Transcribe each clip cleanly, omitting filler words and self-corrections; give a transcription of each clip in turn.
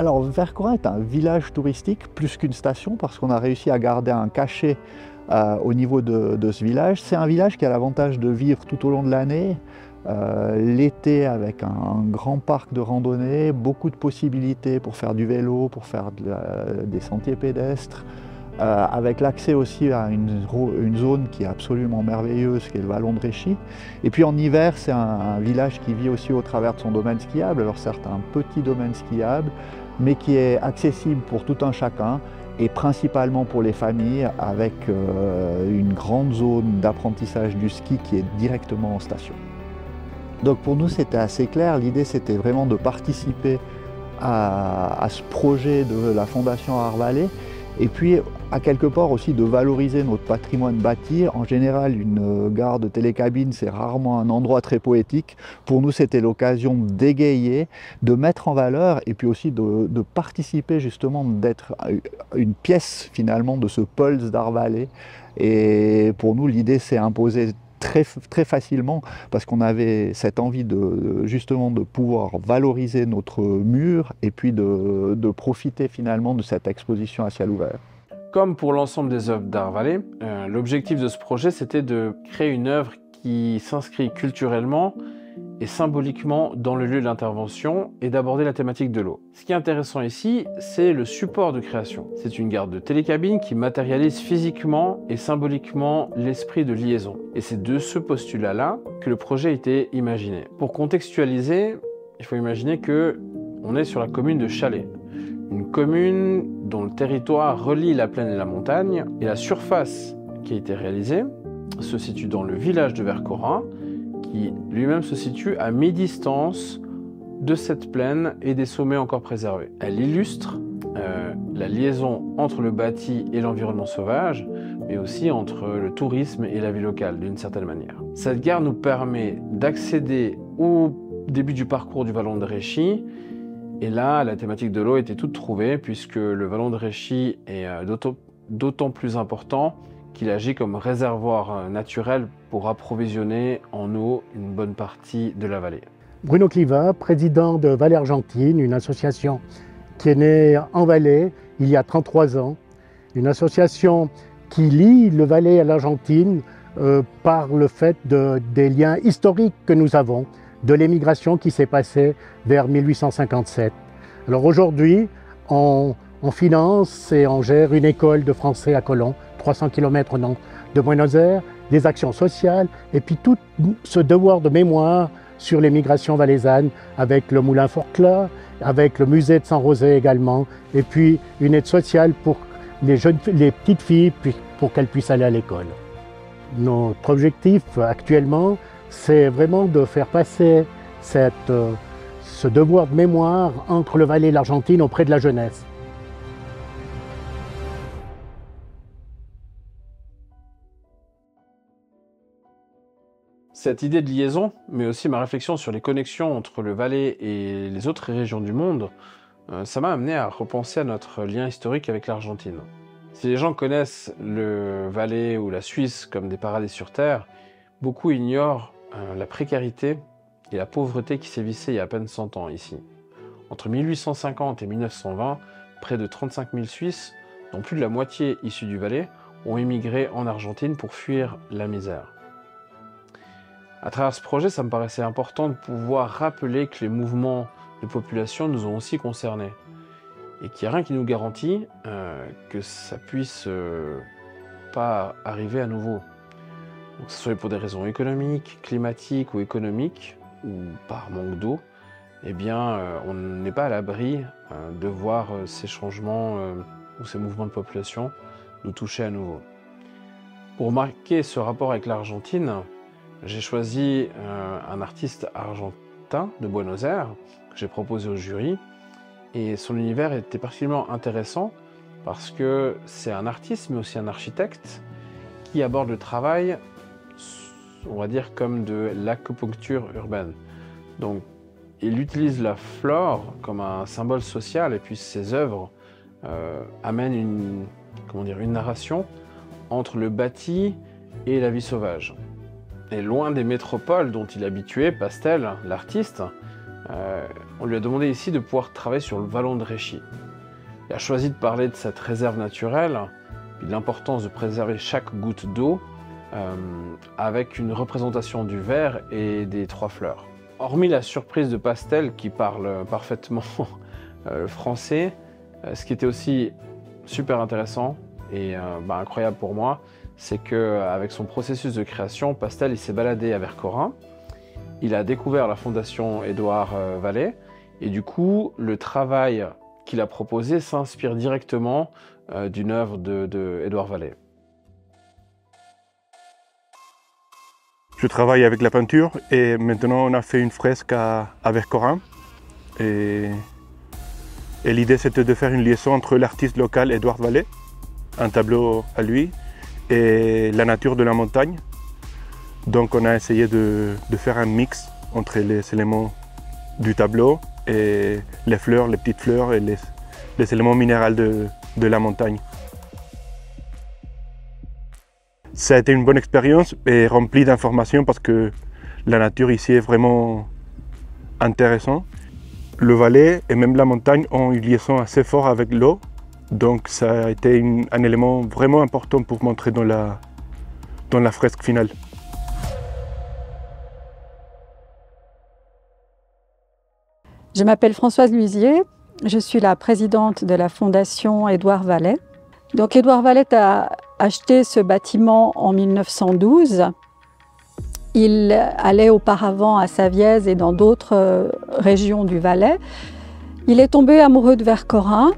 Alors, Vercors est un village touristique plus qu'une station parce qu'on a réussi à garder un cachet au niveau de ce village. C'est un village qui a l'avantage de vivre tout au long de l'année, l'été avec un grand parc de randonnée, beaucoup de possibilités pour faire du vélo, pour faire des sentiers pédestres, avec l'accès aussi à une zone qui est absolument merveilleuse, qui est le vallon de Réchy. Et puis en hiver, c'est un village qui vit aussi au travers de son domaine skiable. Alors certes, un petit domaine skiable, mais qui est accessible pour tout un chacun, et principalement pour les familles, avec une grande zone d'apprentissage du ski qui est directement en station. Donc pour nous, c'était assez clair. L'idée, c'était vraiment de participer à ce projet de la Fondation Arvalais, et puis à quelque part aussi de valoriser notre patrimoine bâti. En général, une gare de télécabine, c'est rarement un endroit très poétique. Pour nous, c'était l'occasion d'égayer, de mettre en valeur, et puis aussi de participer justement, d'être une pièce finalement de ce pulse d'Arvalais. Et pour nous, l'idée s'est imposée très facilement, parce qu'on avait cette envie justement de pouvoir valoriser notre mur, et puis de profiter finalement de cette exposition à ciel ouvert. Comme pour l'ensemble des œuvres d'Arvalais, l'objectif de ce projet, c'était de créer une œuvre qui s'inscrit culturellement et symboliquement dans le lieu d'intervention et d'aborder la thématique de l'eau. Ce qui est intéressant ici, c'est le support de création. C'est une gare de télécabine qui matérialise physiquement et symboliquement l'esprit de liaison. Et c'est de ce postulat-là que le projet a été imaginé. Pour contextualiser, il faut imaginer qu'on est sur la commune de Chalais. Une commune dont le territoire relie la plaine et la montagne, et la surface qui a été réalisée se situe dans le village de Vercors, qui lui-même se situe à mi-distance de cette plaine et des sommets encore préservés. Elle illustre la liaison entre le bâti et l'environnement sauvage, mais aussi entre le tourisme et la vie locale, d'une certaine manière. Cette gare nous permet d'accéder au début du parcours du vallon de Réchy, et là, la thématique de l'eau était toute trouvée, puisque le vallon de Réchy est d'autant plus important qu'il agit comme réservoir naturel pour approvisionner en eau une bonne partie de la vallée. Bruno Cliva, président de Vallée Argentine, une association qui est née en Valais il y a 33 ans. Une association qui lie le Valais à l'Argentine par le fait des liens historiques que nous avons, de l'émigration qui s'est passée vers 1857. Alors aujourd'hui, on finance et on gère une école de français à Colón, 300 km au nord de Buenos Aires, des actions sociales, et puis tout ce devoir de mémoire sur l'émigration valaisanne, avec le Moulin Forclaz, avec le musée de Saint-Rosé également, et puis une aide sociale pour les petites filles pour qu'elles puissent aller à l'école. Notre objectif actuellement, c'est vraiment de faire passer ce devoir de mémoire entre le Valais et l'Argentine auprès de la jeunesse. Cette idée de liaison, mais aussi ma réflexion sur les connexions entre le Valais et les autres régions du monde, ça m'a amené à repenser à notre lien historique avec l'Argentine. Si les gens connaissent le Valais ou la Suisse comme des paradis sur Terre, beaucoup ignorent la précarité et la pauvreté qui sévissaient il y a à peine 100 ans ici. Entre 1850 et 1920, près de 35 000 Suisses, dont plus de la moitié issus du Valais, ont émigré en Argentine pour fuir la misère. À travers ce projet, ça me paraissait important de pouvoir rappeler que les mouvements de population nous ont aussi concernés et qu'il n'y a rien qui nous garantit que ça puisse pas arriver à nouveau. Donc, que ce soit pour des raisons économiques, climatiques ou économiques, ou par manque d'eau, eh bien, on n'est pas à l'abri de voir ces changements ou ces mouvements de population nous toucher à nouveau. Pour marquer ce rapport avec l'Argentine, j'ai choisi un artiste argentin de Buenos Aires que j'ai proposé au jury, et son univers était particulièrement intéressant parce que c'est un artiste mais aussi un architecte qui aborde le travail, on va dire, comme de l'acupuncture urbaine. Donc, il utilise la flore comme un symbole social, et puis ses œuvres amènent une narration entre le bâti et la vie sauvage. Et loin des métropoles dont il est habitué, Pastel, l'artiste, on lui a demandé ici de pouvoir travailler sur le vallon de Réchy. Il a choisi de parler de cette réserve naturelle, et de l'importance de préserver chaque goutte d'eau, avec une représentation du ver et des 3 fleurs. Hormis la surprise de Pastel qui parle parfaitement français, ce qui était aussi super intéressant et incroyable pour moi, c'est qu'avec son processus de création, Pastel il s'est baladé à Vercorin, il a découvert la fondation Édouard Vallée et du coup le travail qu'il a proposé s'inspire directement d'une œuvre de Édouard Vallée. Je travaille avec la peinture et maintenant on a fait une fresque à Vercorin. Et l'idée c'était de faire une liaison entre l'artiste local Édouard Vallée, un tableau à lui, et la nature de la montagne. Donc on a essayé de faire un mix entre les éléments du tableau et les fleurs, les petites fleurs et les éléments minéraux de la montagne. Ça a été une bonne expérience et remplie d'informations parce que la nature ici est vraiment intéressante. Le Valais et même la montagne ont une liaison assez forte avec l'eau, donc ça a été un élément vraiment important pour montrer dans la fresque finale. Je m'appelle Françoise Luisier, je suis la présidente de la Fondation Édouard Vallée. Donc Édouard Vallée a acheté ce bâtiment en 1912. Il allait auparavant à Savièse et dans d'autres régions du Valais. Il est tombé amoureux de Vercorin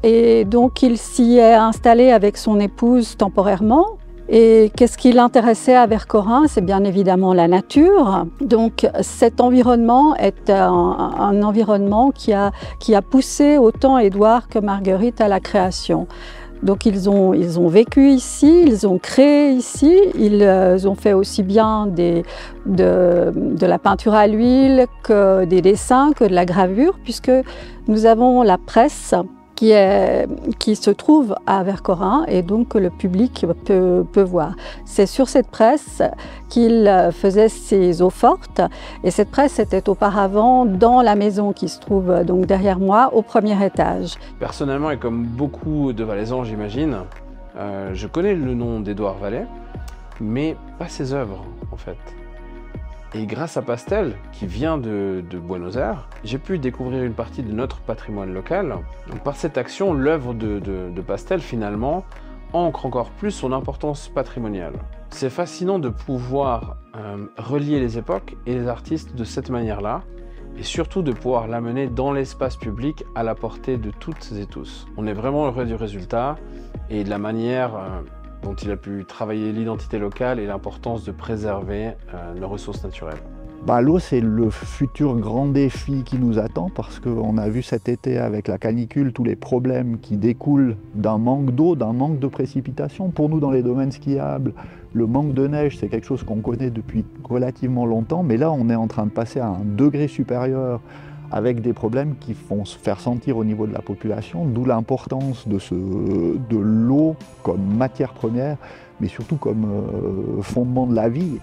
et donc il s'y est installé avec son épouse temporairement. Et qu'est-ce qui l'intéressait à Vercorin? C'est bien évidemment la nature. Donc cet environnement est un environnement qui a poussé autant Édouard que Marguerite à la création. Donc ils ont vécu ici, ils ont créé ici, ils ont fait aussi bien de la peinture à l'huile que des dessins, que de la gravure, puisque nous avons la presse qui se trouve à Vercorin et donc que le public peut voir. C'est sur cette presse qu'il faisait ses eaux fortes et cette presse était auparavant dans la maison qui se trouve donc derrière moi au premier étage. Personnellement et comme beaucoup de Valaisans j'imagine, je connais le nom d'Édouard Vallée mais pas ses œuvres en fait. Et grâce à Pastel, qui vient de Buenos Aires, j'ai pu découvrir une partie de notre patrimoine local. Donc par cette action, l'œuvre de Pastel, finalement, ancre encore plus son importance patrimoniale. C'est fascinant de pouvoir relier les époques et les artistes de cette manière-là, et surtout de pouvoir l'amener dans l'espace public à la portée de toutes et tous. On est vraiment heureux du résultat et de la manière dont il a pu travailler l'identité locale et l'importance de préserver nos ressources naturelles. L'eau, c'est le futur grand défi qui nous attend parce qu'on a vu cet été avec la canicule tous les problèmes qui découlent d'un manque d'eau, d'un manque de précipitation. Pour nous, dans les domaines skiables, le manque de neige, c'est quelque chose qu'on connaît depuis relativement longtemps, mais là, on est en train de passer à un degré supérieur avec des problèmes qui vont se faire sentir au niveau de la population, d'où l'importance de l'eau comme matière première, mais surtout comme fondement de la vie.